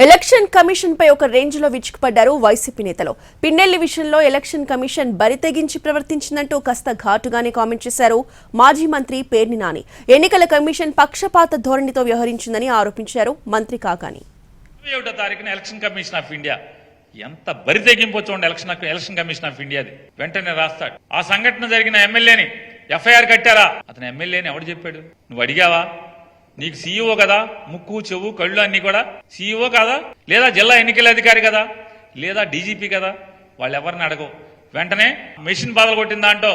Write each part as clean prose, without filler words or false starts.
Election commission పై ఒక range లో విచ్చుకుపడ్డారు YCP నేతలు. పిన్నెల్లి విషయంలో ఎలక్షన్ కమిషన్ బరితెగించి ప్రవర్తించిందంటూ కాస్త ఘాటుగానే కామెంట్ చేశారు మాజీ మంత్రి పేర్ని నాని. ఎన్నికల కమిషన్ పక్షపాత ధోరణితో వ్యవహరించిందని ఆరోపించారు మంత్రి కాకాని. 21వ తారీఖున ఎలక్షన్ కమిషన్ ఆఫ్ ఇండియా ఎంత బరితెగింపో చూడండి. ఎలక్షన్ కమిషన్ ఆఫ్ ఇండియాది వెంటనే రాస్తాడు. ఆ సంఘటన జరిగిన ఎమ్మెల్యేని ఎఫ్ఐఆర్ కట్టారా? అతను ఎమ్మెల్యేని ఎవడు చెప్పాడు? నువ్వు అడిగావా? నీకు సీఈఓ కదా, ముక్కు చెవు కళ్ళు అన్ని కూడా సీఈఓ కదా, లేదా జిల్లా ఎన్నికల అధికారి కదా, లేదా డీజీపీ కదా, వాళ్ళు ఎవరిని అడగవు. వెంటనే మెషిన్ బాధలు కొట్టిన దాంట్లో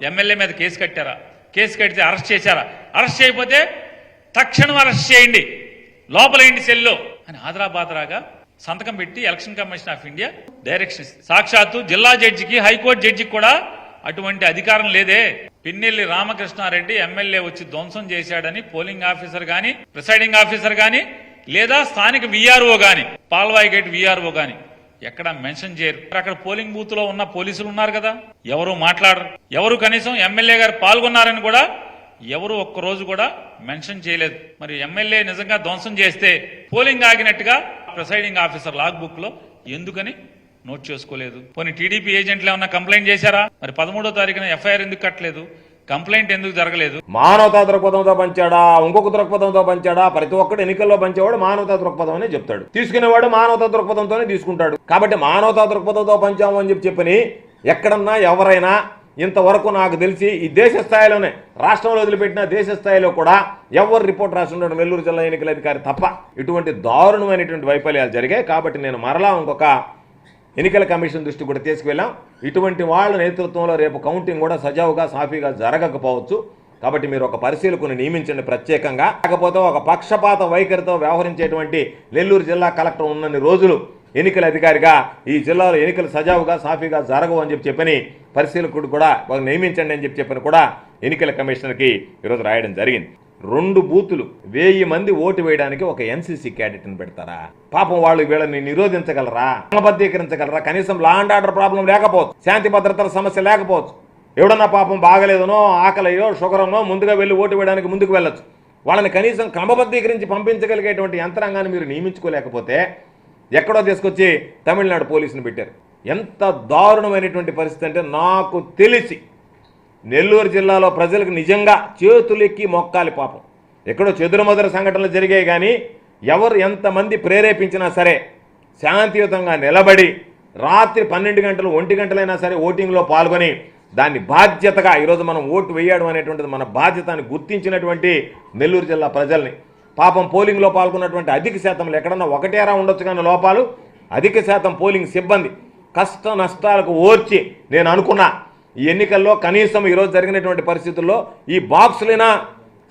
ఎమ్మెల్యే మీద కేసు కట్టారా? కేసు కడితే అరెస్ట్ చేశారా? అరెస్ట్ చేయకపోతే తక్షణం అరెస్ట్ చేయండి, లోపలేండి సెల్లో అని ఆదరాబాదరాగా సంతకం పెట్టి election commission of India direction. సాక్షాత్తు జిల్లా జడ్జికి, హైకోర్టు జడ్జికి కూడా అటువంటి అధికారం లేదే. పిన్నెల్లి రామకృష్ణారెడ్డి ఎమ్మెల్యే వచ్చి ధ్వంసం చేశాడని పోలింగ్ ఆఫీసర్ గాని, ప్రిసైడింగ్ ఆఫీసర్ గాని, లేదా స్థానిక విఆర్ఓ గాని, పాల్వాయి గేట్ విఆర్ఓ గాని ఎక్కడ మెన్షన్ చేయరు. అక్కడ పోలింగ్ బూత్ లో ఉన్న పోలీసులు ఉన్నారు కదా, ఎవరు మాట్లాడరు. ఎవరు కనీసం ఎమ్మెల్యే గారు పాల్గొన్నారని కూడా ఎవరు ఒక్కరోజు కూడా మెన్షన్ చేయలేదు. మరి ఎమ్మెల్యే నిజంగా ధ్వంసం చేస్తే పోలింగ్ ఆగినట్టుగా ప్రిసైడింగ్ ఆఫీసర్ లాగ్ బుక్ లో ఎందుకని నోట్ చేసుకోలేదు? పోనీ టీడీపీ ఏజెంట్లు ఏమన్నా కంప్లైంట్ చేశారా? మరి 13వ తారీఖున ఎఫ్ఐఆర్ ఎందుకు కట్టలేదు? కంప్లైంట్ ఎందుకు జరగలేదు? మానవతా దృక్పథంతో పంచాడా, ఇంకొక దృక్పథంతో పంచాడా? ప్రతి ఒక్కటి ఎన్నికల్లో పంచేవాడు మానవతా దృక్పథం అని చెప్తాడు, తీసుకునేవాడు మానవతా దృక్పథంతోనే తీసుకుంటాడు. కాబట్టి మానవతా దృక్పథంతో పంచాము అని చెప్పని ఎక్కడన్నా ఎవరైనా ఇంతవరకు నాకు తెలిసి ఈ దేశ స్థాయిలోనే, రాష్ట్రంలో వదిలిపెట్టిన దేశ స్థాయిలో కూడా ఎవరు రిపోర్ట్ రాస్తుంటాడు నెల్లూరు జిల్లా ఎన్నికల అధికారి తప్ప. ఇటువంటి దారుణమైనటువంటి వైఫల్యాలు జరిగాయి. కాబట్టి నేను మరలా ఇంకొక ఎన్నికల కమిషన్ దృష్టి కూడా తీసుకువెళ్ళాం. ఇటువంటి వాళ్ళ నేతృత్వంలో రేపు కౌంటింగ్ కూడా సజావుగా సాఫీగా జరగకపోవచ్చు. కాబట్టి మీరు ఒక పరిశీలకుని నియమించండి ప్రత్యేకంగా. కాకపోతే ఒక పక్షపాత వైఖరితో వ్యవహరించేటువంటి నెల్లూరు జిల్లా కలెక్టర్ ఉన్నన్ని రోజులు ఎన్నికల అధికారిగా ఈ జిల్లాలో ఎన్నికలు సజావుగా సాఫీగా జరగవు అని చెప్పని పరిశీలకుడు కూడా నియమించండి అని చెప్పని కూడా ఎన్నికల కమిషనర్కి ఈరోజు రాయడం జరిగింది. 2 బూతులు 1000 మంది ఓటు వేయడానికి ఒక ఎన్సీసీ క్యాడెట్ని పెడతారా? పాపం వాళ్ళు వీళ్ళని నిరోధించగలరా, క్రమబద్ధీకరించగలరా? కనీసం లా అండ్ ఆర్డర్ ప్రాబ్లం లేకపోవచ్చు, శాంతి భద్రతల సమస్య లేకపోవచ్చు, ఎవడన్నా పాపం బాగలేదనో, ఆకలయ్యో, షుగరనో ముందుగా వెళ్ళి ఓటు వేయడానికి ముందుకు వెళ్ళొచ్చు. వాళ్ళని కనీసం క్రమబద్ధీకరించి పంపించగలిగేటువంటి యంత్రాంగాన్ని మీరు నియమించుకోలేకపోతే ఎక్కడో తీసుకొచ్చి తమిళనాడు పోలీసుని పెట్టారు. ఎంత దారుణమైనటువంటి పరిస్థితి అంటే, నాకు తెలిసి నెల్లూరు జిల్లాలో ప్రజలకు నిజంగా చేతులెక్కి మొక్కాలి. పాపం ఎక్కడో చెదురుమదురు సంఘటనలు జరిగాయి, కానీ ఎవరు ఎంతమంది ప్రేరేపించినా సరే శాంతియుతంగా నిలబడి రాత్రి 12 గంటలు 1 గంటలైనా సరే ఓటింగ్లో పాల్గొని దాన్ని బాధ్యతగా ఈరోజు మనం ఓటు వేయడం అనేటువంటిది మన బాధ్యతని గుర్తించినటువంటి నెల్లూరు జిల్లా ప్రజల్ని, పాపం పోలింగ్లో పాల్గొన్నటువంటి అధిక శాతంలో ఎక్కడన్నా ఒకటేరా ఉండొచ్చు కానీ లోపాలు, అధిక శాతం పోలింగ్ సిబ్బంది కష్ట నష్టాలకు ఓర్చి నేను అనుకున్నా ఈ ఎన్నికల్లో కనీసం ఈరోజు జరిగినటువంటి పరిస్థితుల్లో ఈ బాక్సులైనా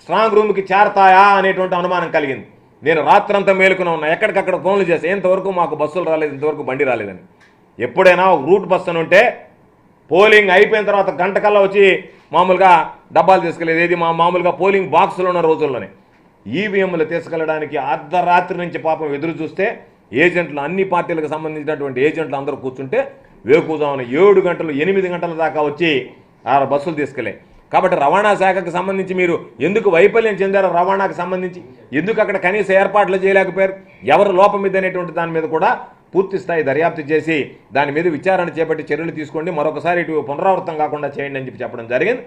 స్ట్రాంగ్ రూమ్కి చేరతాయా అనేటువంటి అనుమానం కలిగింది. నేను రాత్రంతా మేలుకుని ఉన్నా, ఎక్కడికక్కడ ఫోన్లు చేసి ఇంతవరకు మాకు బస్సులు రాలేదు, ఇంతవరకు బండి రాలేదని. ఎప్పుడైనా ఒక రూట్ బస్సు అని ఉంటే పోలింగ్ అయిపోయిన తర్వాత గంట కల్లా వచ్చి మామూలుగా డబ్బాలు తీసుకెళ్ళేది. ఏది మామూలుగా పోలింగ్ బాక్సులు ఉన్న రోజుల్లోనే ఈవీఎంలు తీసుకెళ్ళడానికి అర్ధరాత్రి నుంచి పాపం ఎదురు చూస్తే ఏజెంట్లు, అన్ని పార్టీలకు సంబంధించినటువంటి ఏజెంట్లు అందరూ కూర్చుంటే వేకుజామున 7 గంటలు 8 గంటల దాకా వచ్చి ఆ బస్సులు తీసుకెళ్ళాయి. కాబట్టి రవాణా శాఖకు సంబంధించి మీరు ఎందుకు వైఫల్యం చెందారో, రవాణాకు సంబంధించి ఎందుకు అక్కడ కనీస ఏర్పాట్లు చేయలేకపోయారు, ఎవరు లోపం మీద అనేటువంటి దాని మీద కూడా పూర్తి స్థాయి దర్యాప్తు చేసి దాని మీద విచారణ చేపట్టి చర్యలు తీసుకోండి, మరొకసారి ఇటు పునరావృతం కాకుండా చేయండి అని చెప్పడం జరిగింది.